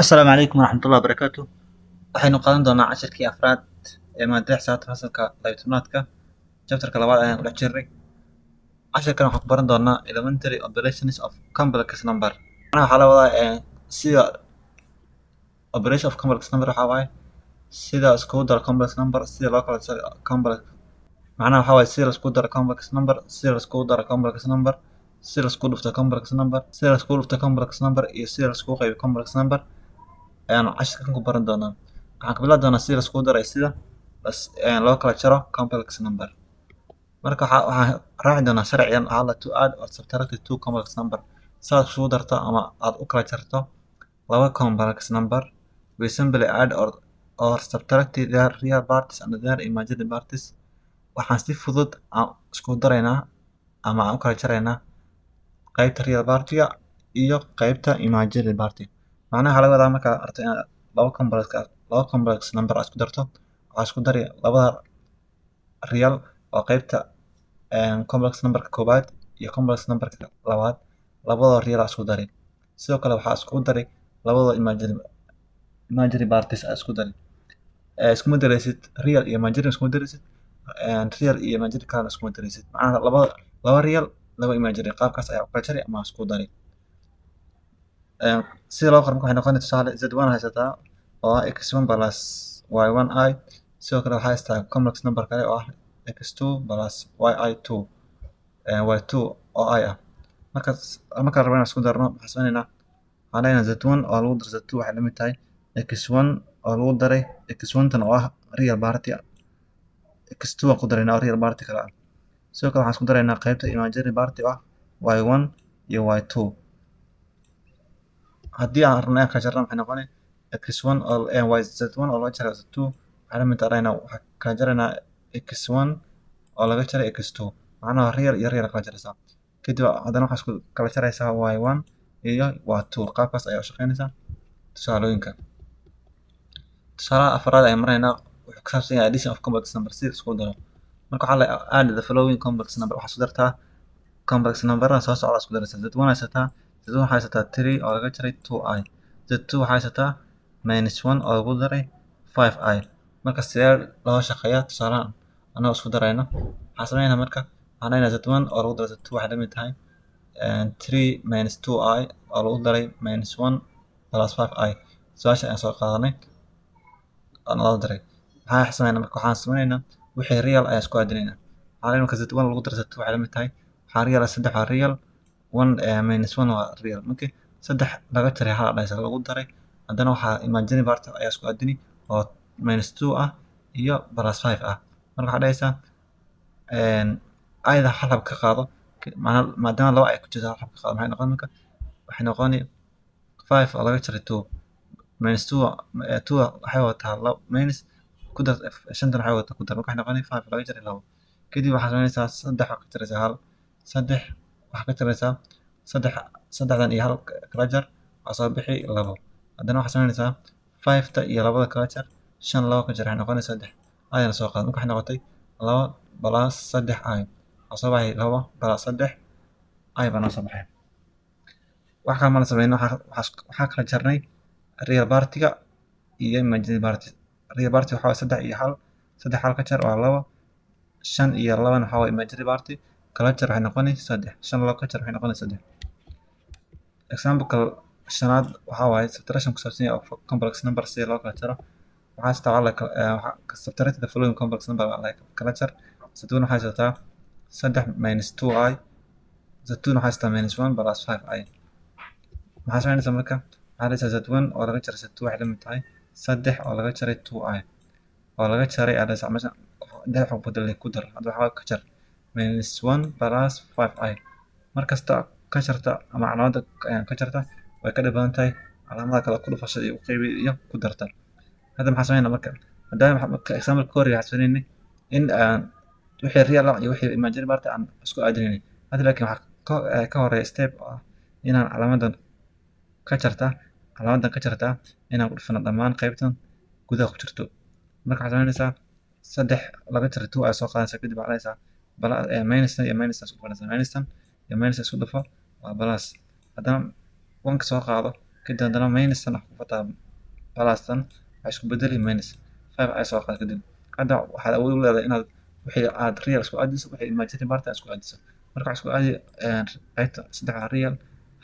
Asalaamu calaykum waraxmatullahi wabarakaatu. Waxaynu qaadan doonaa casharkii afraad ee maadada xisaabta fasalka labaatanaadka chapterka labaad ayaan ku dhex jirnay. Casharkan waxaan ku baran doonaa elementary operations of complex number. Macnaha waxaa la wadaa sida operation of complex number waxaa waaye sida iskugu daro complex number, sida loo kala saaro complex. Macnaha waxaa waaye sida iskugu daro complex number, sida iskugu daro complex number, sida iskugu dhufto complex number, sida iskugu dhufto complex number iyo sida iskugu qaybiyo complex number. ayaan casharkan ku baran doonaa. Waxaan ka bilaabi doonaa sida iskugu daray sida loo kala jaro complex number. Marka waxaan raaci doonaa sharcigan waxaa la to add or subtract two complex number. Sidaad isugu darto ama aad u kala jarto laba complex number, we simply add or subtract their real parts and their imaginary parts. Waxaan si fudud isku daraynaa ama aan u kala jaraynaa qaybta real partiga iyo qaybta imaginary party. macnaha waxaa laga wadaa markaa aragto inaad laba complex number aad isku darto waxaa isku dari labada real oo qaybta complex numberka koowaad iyo complex numberka labaad labadoo real aad isku dari. Sidoo kale waxaa isku dari labadoo imaginary parties aad isku dari. Iskuma daraysid real iyo imaginary iskuma daraysid, real iyo imaginary kalena iskuma daraysid. macnaha laba real laba imaginary qaabkaas ayaa u kala jari ama isku dari. sida loo qoro waxay noqonaysaa tusaale z1 haysataa oo ah x1 plus y1i. sidoo kale waxaa haystaa complex number kale oo ah x2 plus yi2 y2 oo i ah. marka rabno inaan isku darno waxaan sameynaynaa waxaan leenahay z1 oo lagu daro z2 waxay la mid tahay x1 oo lagu daray x1 tan oo ah real party x2 aan ku daraynaa oo real party kale ah. sidoo kale waxaan isku daraynaa qaybta imaginary party oo ah y1 iyo y2. haddii aan rabno inaan kala jarno waxay noqonay x1 oo z1 oo laga jaray z2 waxaa la mid tahay waxaan kala jaraynaa x1 oo laga jaray x2 macnaha real iyo real kala jaraysaa. kadib haddana waxaa isku kala jaraysaa y1 iyo y2. qaabkaas ayaa u shaqeynaysaa tusaalooyinka. tusaalaha afraad ayaan maraynaa wuxuu ku saabsan yahay addition of complex number sida isku daro. marka waxaa la add the following complex number waxaa isku dartaa complex numberada soo socda isku daraysaa. z1 haysataa z1 waxaa haysataa 3 oo laga jaray 2i. z2 waxaa haysataa -1 oo lagu daray 5i. marka sidee loo shaqeeyaa tusaalahan anagoo isku darayno waxaan sameynaa marka waxaan leenahay z1 oo lagu daray z2 waxay la mid tahay 3 - 2i oo lagu daray -1 plus 5i. su-aasha ayaan soo qaadanay oo naloo daray. maxaan sameynaa marka waxaan sameynaynaa wixii real ayaan isku aadinaynaa. waxaan leenahay marka z1 lagu daray z2 waxay la mid tahay waxaa real 3 waa real 1 waa real. markii 3 laga jaray hal dhaysa lagu daray haddana waxaa imaginary part ayaa isku aadini oo -2 ah iyo +5 ah. marka waxaa dhahaysaa ayda hal hab ka qaado maadaama laba ay ku jirto hal hab ka qaado maxay noqon marka waxay noqoni 5 oo laga jaray 2 -2 waxay wadataa minus ku dar 5 waxay wadataa ku dar marka waxay noqoni 5 laga jaray 2. kadib waxaa sameynaysaa 3 waxaa ka jaraysaa hal 3 waxaa ka jaraysaa saddexdan iyo hal kala jar waxaa soo bixi 2. haddana waxaa sameynaysaa 5ta iyo 2da kala jar 5 2 ka jar waxay noqonaysaa 3 ayana soo qaad marka waxay noqotay 2 plus 3i waxaa soo baxay 2 plus 3 i baa noo soo baxay. wax kale mana sameyno waxaa kala jarnay real partiga iyo imaginary party. real party waxaa waaye 3 iyo 1 3 hal ka jar waa 2 5 iyo 2 waxaa waaye imaginary party kala jar waxay noqonay 3 5 2 ka jar waxay noqonay 3. example shanaad waxaa waaye subtraction ku saabsan yahay of complex number sida loo kala jaro. waxaa isticmaala subtract the following complex number kala jar. z1 waxaa haysataa 3 - 2i. z2 waxaa haysataa -1 plus 5i. maxaa sameynaysaa marka waxaa haysataa z1 oo laga jaray z2 waxay la mid tahay 3 oo laga jaray 2i oo laga jaray adaysa meesha dhex u bedelay ku dar hadda waxaa ka jar -1 plus 5i. markasta ka jarta ama calaamada ka jarta way ka dhib badan tahay calaamada kale ku dhufashada iyo qaybi iyo ku darta. hadda maxaa sameynaa marka maadaama example ka horreeya waxaan sameynay in wixii real iyo wixii imaginary part aan isku aadinaynay. hadda laakiin waxaa ka horeeya step ah inaan calaamadan ka jartaa inaan ku dhufano dhammaan qaybtan gudaha ku jirto. marka waxaad sameynaysaa 3 laga jaray 2 ayaa soo qaadaysaa kadib waxaad leedahay minustan iyo minustan isku dhufanaysaa minustan iyo minustan isku dhufo waa plus. haddana 1 ka soo qaado kadib haddana minus tan waxaa ku fataa plus tan waxay isku bedeli minus 5 ay soo qaad kadib hadda waxaad awood u leedahay inaad wixii aad real isku aadiso wixii imaginary part aad isku aadiso marka waxaa isku aadi qaybta saddex waa real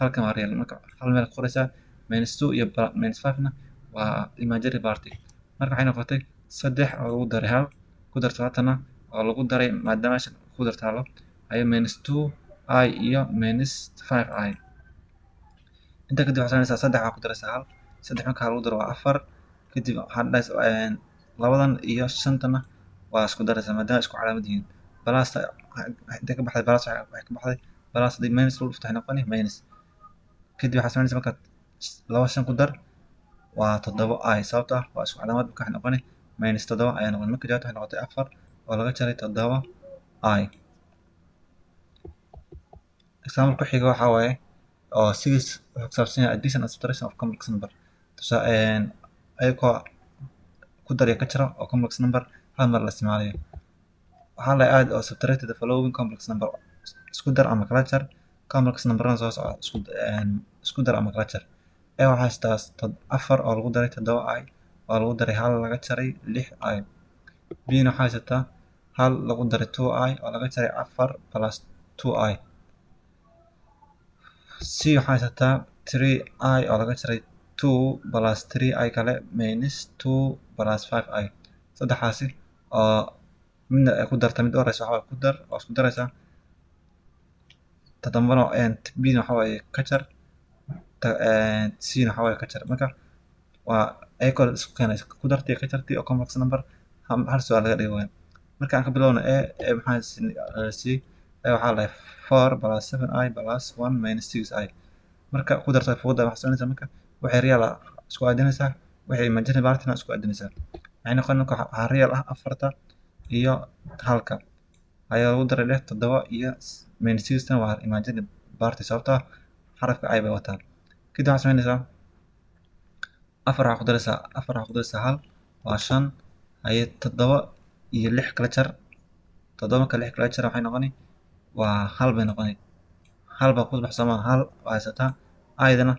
halkan waa real marka hal meel ku qoraysaa minus 2 iyo minus 5 na waa imaginary party marka waxay noqotay saddex oo lagu daray hal ku darto haatana oo lagu daray maadaama meesha ku dartaalo ayo minus 2 i iyo minus 5 i inta kadib waxaa sameynaysaa saddex waxaa ku daraysaa hal saddex marka lagu daro waa afar kadib waxaad dhahaysaa labadan iyo shantana waa isku daraysaa maadaama isku calaamad yihiin balasta intay ka baxday balas waxay ka baxday balas haddii minus lagu dhufto waxay noqoni minus kadib waxaa sameynaysaa markaad laba shan ku dar waa 7 i sababto ah waa isku calaamad marka waxay noqoni minus 7 ayaa noqon marka jawaabta waxay noqotay afar oo laga jaray 7 i example ku xiga waxaa waaye oo sigis wuxuu ku saabsan yahay addition and subtraction of complex number ayagoo ku daraya ka jira oo complex number hal mar la isticmaalayo waxaa la aad oo subtract the following complex number isku dar ama kala jar complex numberna soo socda isku dar ama kala jar waxaa haystaas afar oo lagu daray 7 i oo lagu daray hal laga jaray 6 i bna waxaa haysataa hal lagu daray 2 i oo laga jaray afar plus 2 i c waxaa haysataa 3 i oo laga jaray 2 plus 3 i kale minus 2 plus 5 i saddexaasi oo midna ay ku darta mid horeysa waxaa ku dar oo isku daraysaa tadambana bna waxaa waaye ka jar cna waxaa waaye ka jar marka waa ayagoo isku keenaysa ku dartii ka jartii oo complex number hal su'aal laga dhigi waayo marka aan ka bilowno maxaa c waxaa lahay 4 plus 7 i plus 1 minus 6 i marka ku darto fowda waxaa sameynaysaa marka waxay real isku aadinaysaa waxay imaginary partina isku aadinaysaa waxay noqon marka waxaa real ah afarta iyo halka ayaa lagu daray 7 iyo minus 6 tan waa imaginary party sababtoo ah xarafka i bay wataan kadib waxaa sameynaysaa afar waxaa ku daraysaa hal waa 5 haye 7 iyo 6 kala jar 7 marka 6 kala jar waxay noqoni waa hal bay noqoni hal baa ku baxsama hal waa haysataa i-dana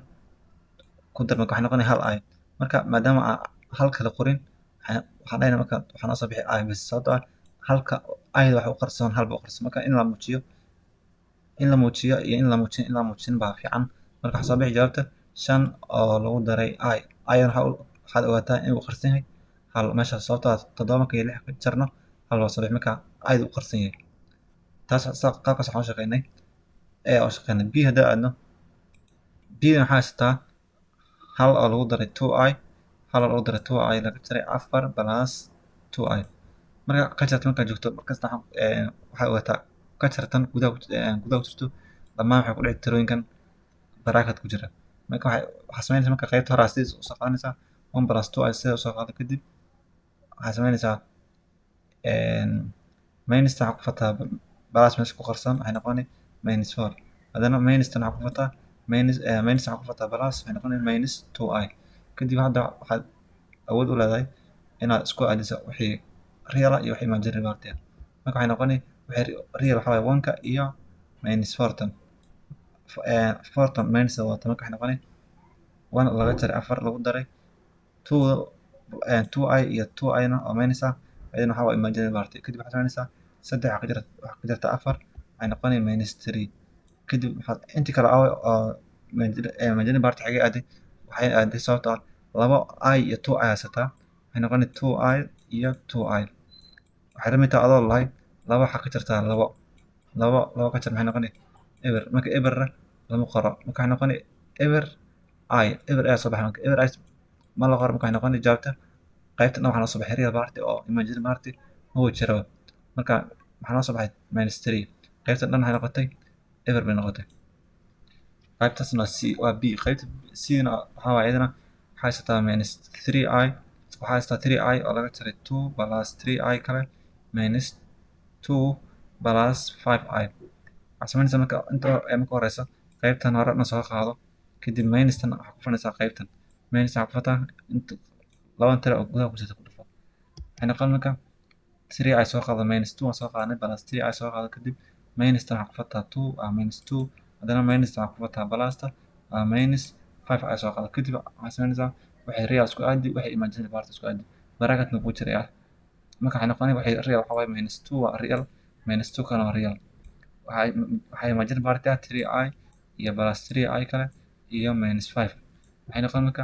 ku dar marka waxay noqoni hal i marka maadaama aan hal kala qorin waxaan dhahayna marka waxaa noo soo bixi i bis sababtoo ah halka i-da waxa u qarsoon hal ba u qarsoon marka in la muujiyo iyo in la muujin baa fiican marka waxaa soo bixi jawaabta 5 oo lagu daray i-dan waxaad ogaataa inuu qarsan yahay hal meesha sababtoo ah 7 marka iyo 6 ka jarno hal baa soo bixi marka i-da u qarsan yahay taas qaabkaas waxaan shaqeynay oo shaqeynay b haddii aadno b-dan waxaa haysataa hal oo lagu daray 2i hal oo lagu daray 2i laga jaray afar plus 2i marka ka jarta markaa joogto markasta waxaa ogaataa ka jartan gudaha ku jirto dhammaan waxay ku dhici tirooyinkan bracket ku jira marka waxaa sameynaysaa marka qaybta hore sidiis usoo qaadanaysaa 1 plus 2i sida usoo qaado kadib waxaa sameynaysaa minus waxaa ku fataa balas meesha ku qarsan waxay noqoni minus 4 haddana minus tan waxaa ku fataa minus waxaa ku fataa balas waxay noqoni minus 2i kadib hadda waxaad awood u leedahay inaad isku aadiso wixii real iyo wixii imaginary party marka waxay noqoni wixii real waxaa waaye 1ka iyo minus 4tan 4tan minus wata marka waxay noqoni 1 laga jaray afar lagu daray 2i iyo 2i na oo minus ah ayadana waxaa waaye imaginary party kadib waxaad sameynaysaa saddex waxaa ka jirta afar waxay noqoni minus 3 kadib waxaad intii kale oo imaginary party xagee aaday waxay aaday sababtoo ah labo i iyo 2i haysataa waxay noqoni 2i iyo 2i waxay la mid tahay adoo lahay laba waxaa ka jirtaa labo ka jar maxay noqoni eber marka eberna lama qoro marka waxay noqoni eber ayaa soo baxay marka eber i ma la qoro marka waxay noqoni jawaabta qaybta dhan waxaa noo soo baxay real party oo imaginary party ma uu jiro marka waxaa noo soo baxay minus 3 qaybta dhan waxay noqotay eber bay noqotay qaybtaasna waa b qaybta c-na waxaa waaye iyadana waxaa haysataa minus 3i waxaa haysataa 3i oo laga jaray 2 plus 3i kale minus 2 plus 5i waxaa sameynaysaa marka inta marka horeysa qaybtan hore na soo qaado kadib minustan waxaa ku fanaysaa qaybtan minus waxaa ku fataa inta laban tira oo gudaha ku jirta ku dhufo waxay noqon marka 3i soo qaado minus 2 soo qaadanay plus 3i soo qaado kadib minustan waxaa ku fataa 2 minus 2 haddana minus waxaa ku fataa balasta minus 5 ay soo qaado kadib waxaa samaynaysaa waxay real isku aadi waxay imaginary part isku aadi bracketna kuu jiraya marka waxay noqonaya waxay real waxaa waaye minus 2 waa real minus 2 kana waa real waxay imaginary part ah 3i iyo plus 3i kale iyo minus 5 waxay noqon marka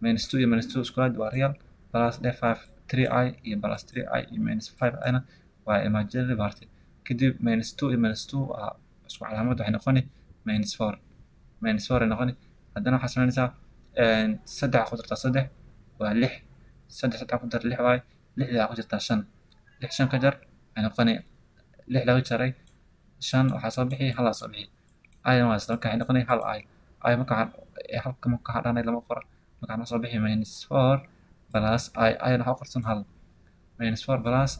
minus 2 iyo minus 2 isku aadi waa real plus 5 3i iyo plus 3i iyo minus 5 ana waa imaginary part kadib minus 2 iyo minus 2 waa isku calaamad waxay noqoni minus 4 minus 4 ay noqoni haddana waxaa samaynaysaa saddex ku dartaa saddex waa lix saddex ku dar lix waaye lixdaa ku jirtaa shan lix shan ka jar waxay noqoni lix laga jaray shan waxaa soo bixi halaa soo bixi ayna waa isla marka waxay noqoni hal ay marka halka marka hadhanay lama qora marka waxaa soo bixi minus 4 plus ayna waxaa qorsan hal minus 4 plus